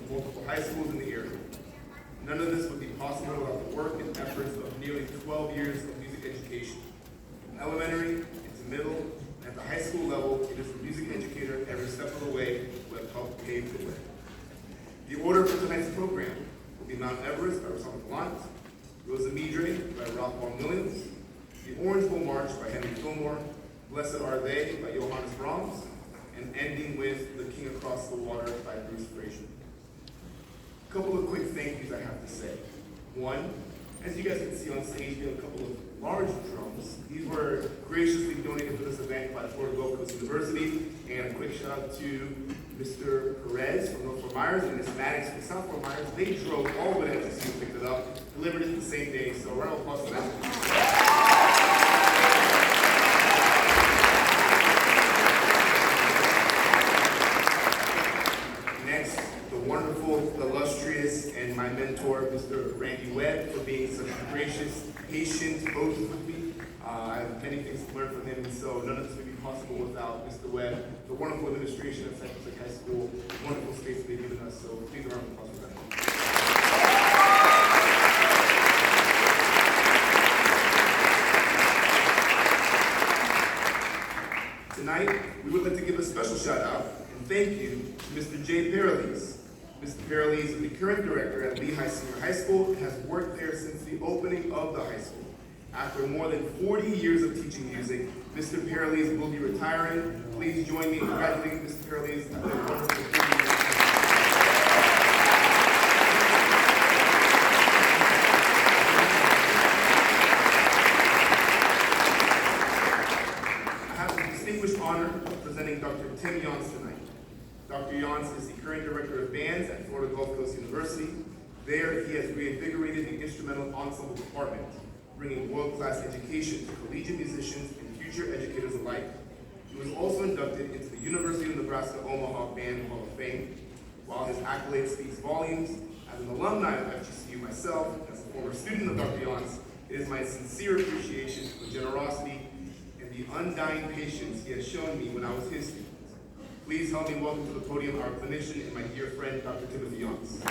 multiple high schools in the area. None of this would be possible without the work and efforts of nearly 12 years of music education. From elementary into middle, and at the high school level, it is the music educator every step of the way who have helped pave the way. The order for tonight's program will be Mount Everest by Rosalba Galant, Rosa Midre by Ralph Vaughan Williams, The Orange Bowl March by Henry Fillmore, Blessed Are They by Johannes Brahms, and ending with The King Across the Water by Bruce Fraser. A couple of quick thank yous I have to say. One, as you guys can see on stage, we have a couple of large drums. These were graciously donated for this event by Florida Gulf Coast University. And a quick shout out to Mr. Perez from North Fort Myers and Ms. Maddox from South Fort Myers. They drove all the way to FGC and picked it up, delivered it the same day. So round of applause for that. Wonderful, illustrious, and my mentor, Mr. Randy Webb, for being such a gracious, patient host with me. I have many things to learn from him, and so none of this would be possible without Mr. Webb, the wonderful administration of Cypress Lake High School, wonderful space they've given us. So please a round of applause for that. Tonight, we would like to give a special shout out and thank you to Mr. Jay Paralees. Mr. Paralees is the current director at Lehigh Senior High School and has worked there since the opening of the high school. After more than 40 years of teaching music, Mr. Paralees will be retiring. Please join me in congratulating Mr. Paralees on their wonderful 40 years. I have the distinguished honor of presenting Dr. Tim Yance tonight. Dr. Yance is the current director of bands at Florida Gulf Coast University. There, he has reinvigorated the instrumental ensemble department, bringing world-class education to collegiate musicians and future educators alike. He was also inducted into the University of Nebraska-Omaha Band Hall of Fame. While his accolades speak volumes, as an alumni of FGCU myself, as a former student of Dr. Yance, it is my sincere appreciation for the generosity and the undying patience he has shown me when I was his student. Please help me welcome to the podium our clinician and my dear friend, Dr. Timothy Yance.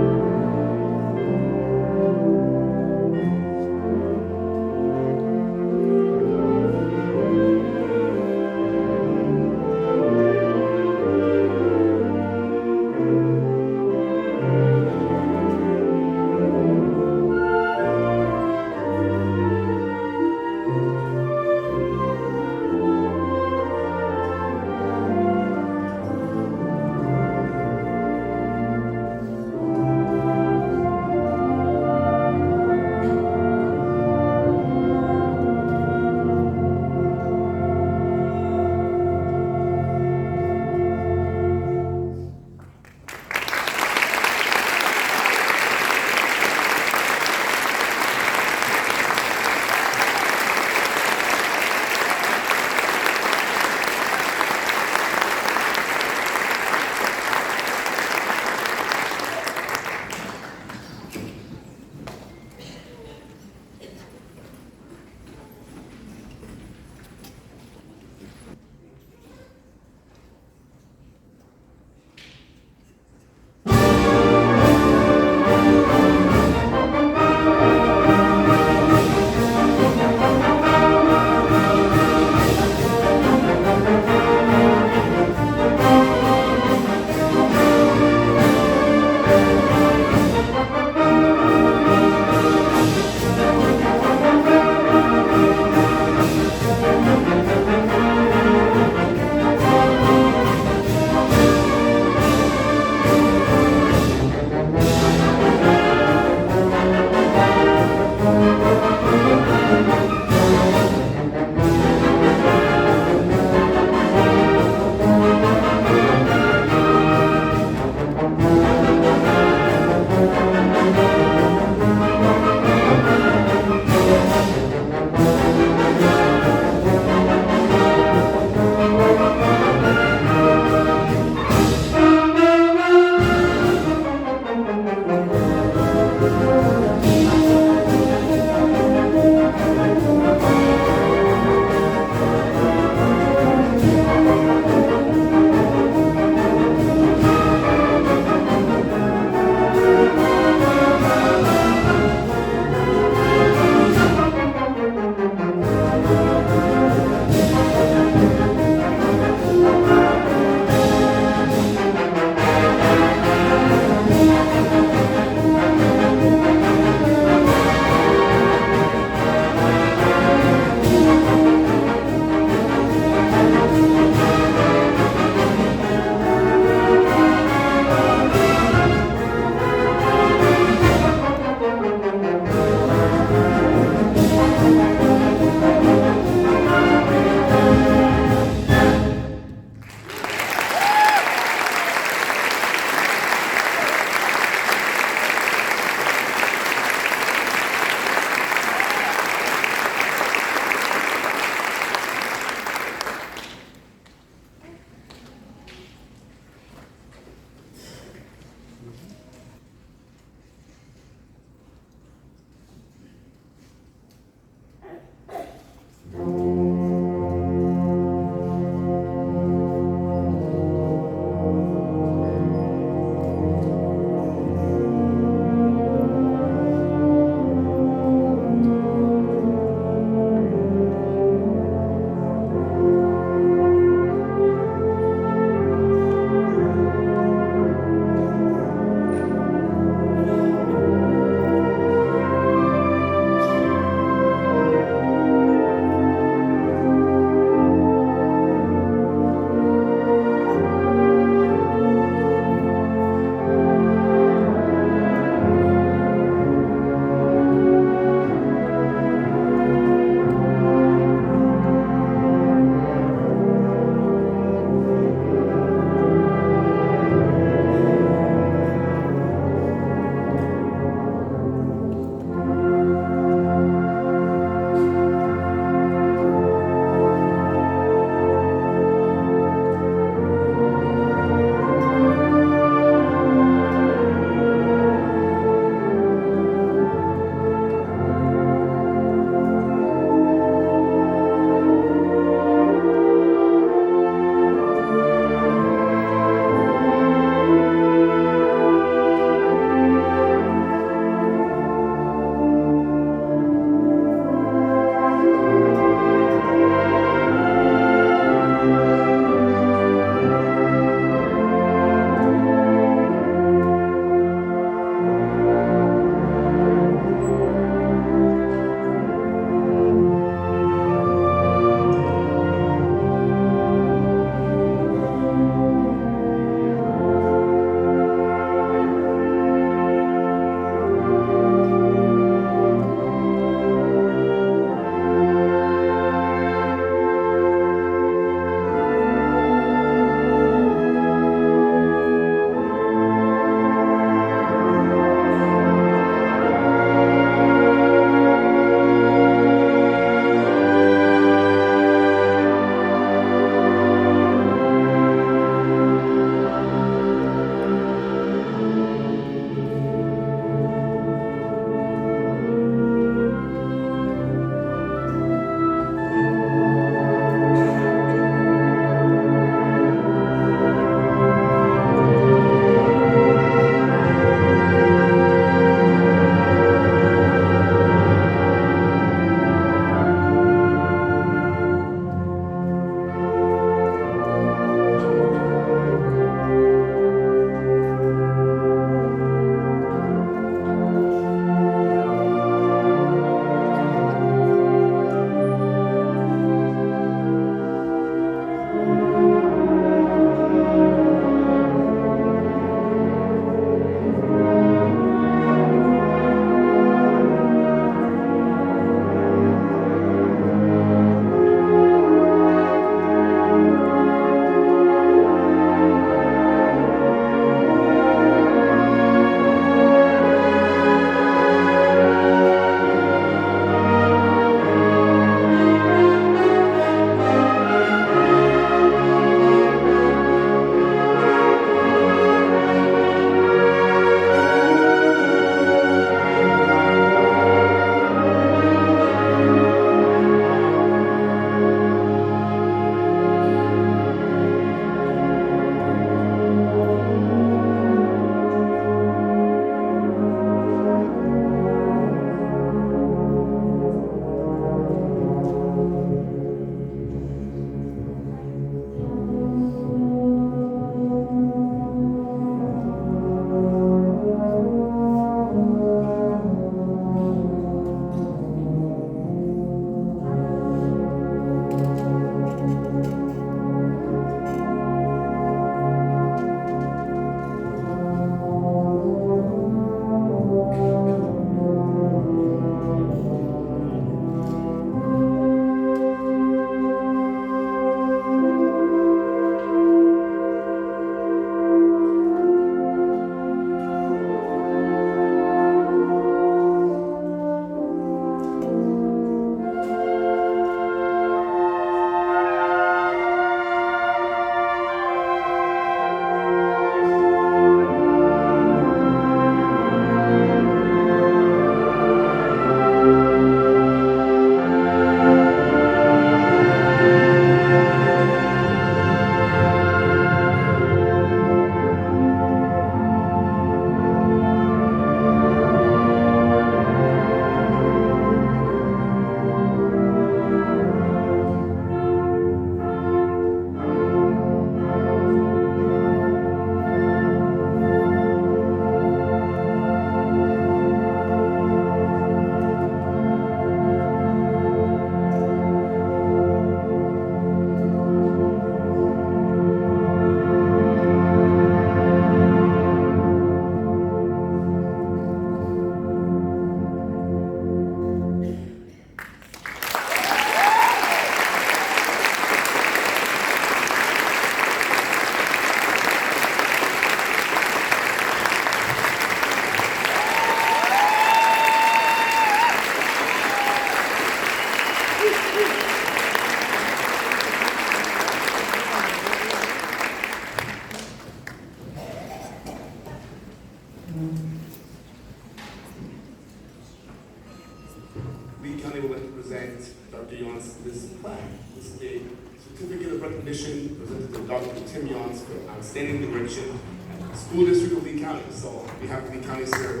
recognition presented to Dr. Tim Yons for outstanding direction at the School District of Lee County. So on behalf of Lee County, sir.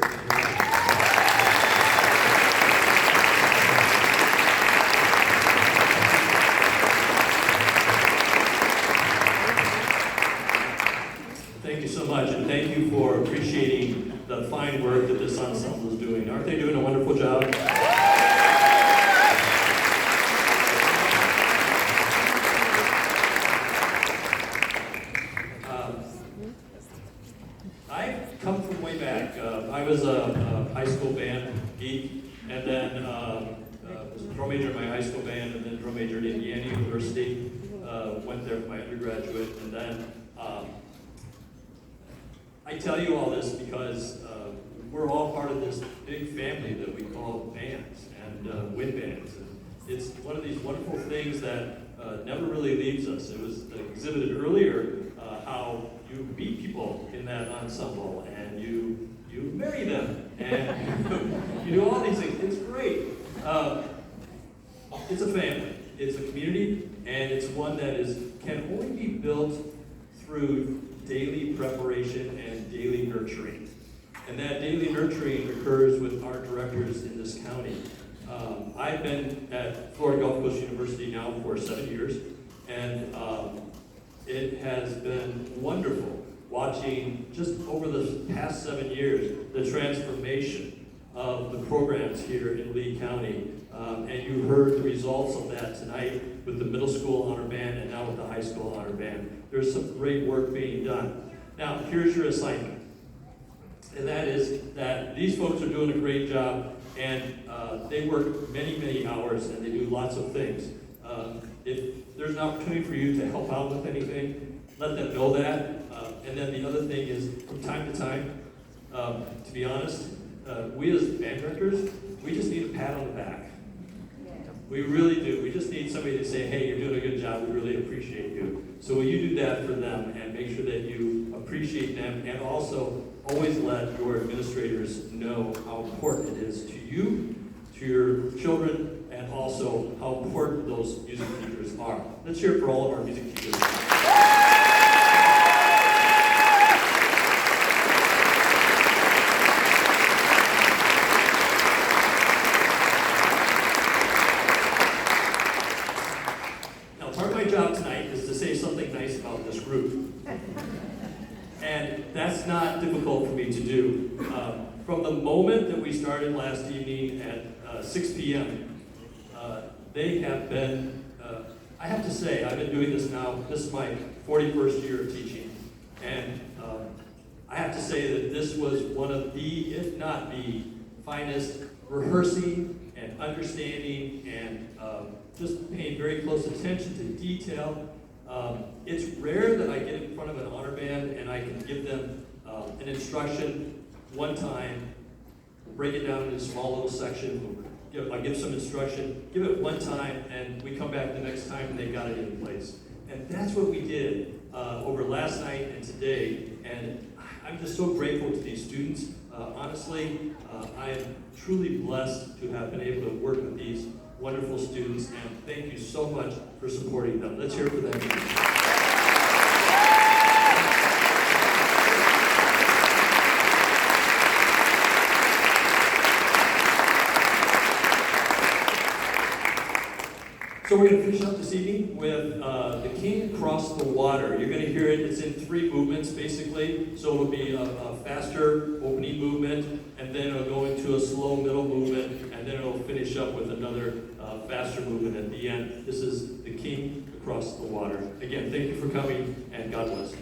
Thank you so much, and thank you for appreciating the fine work that this ensemble is doing. Aren't they doing a wonderful job? I've come from way back. I was a high school band geek, and then was a drum major in my high school band, and then drum major at Indiana University. Went there for my undergraduate, and then I tell you all this because we're all part of this big family that we call bands and wind bands. And it's one of these wonderful things that never really leaves us. It was exhibited earlier how you meet people in that ensemble and you marry them and you do all these things. It's great. It's a family. It's a community, and it's one that can only be built through daily preparation and daily nurturing. And that daily nurturing occurs with art directors in this county. I've been at Florida Gulf Coast University now for 7 years, and it has been wonderful watching just over the past 7 years the transformation of the programs here in Lee County. And you heard the results of that tonight with the middle school honor band and now with the high school honor band. There's some great work being done. Now, here's your assignment. And that is that these folks are doing a great job, and they work many, many hours, and they do lots of things. If there's an opportunity for you to help out with anything, let them know that. And then the other thing is, from time to time, to be honest, we as band directors, we just need a pat on the back. We really do. We just need somebody to say, hey, you're doing a good job. We really appreciate you. So will you do that for them and make sure that you appreciate them, and also always let your administrators know how important it is to you, to your children, and also how important those music teachers are. Let's hear it for all of our music teachers. And that's not difficult for me to do. From the moment that we started last evening at 6 p.m., they have been, I have to say, I've been doing this now, this is my 41st year of teaching, and I have to say that this was one of the, if not the finest rehearsing and understanding and just paying very close attention to detail. It's rare that I get in front of an honor band and I can give them an instruction one time, break it down into a small little section, I give some instruction, give it one time, and we come back the next time and they got it in place. And that's what we did over last night and today, and I'm just so grateful to these students. Honestly, I am truly blessed to have been able to work with these wonderful students, and thank you so much for supporting them. Let's hear it for them. So we're going to finish up this evening with The King Across the Water. You're going to hear it. It's in 3 movements, basically. So it'll be a faster opening movement, and then it'll go into a slow middle movement, and then it'll finish up with another faster movement at the end. This is The King Across the Water. Again, thank you for coming, and God bless.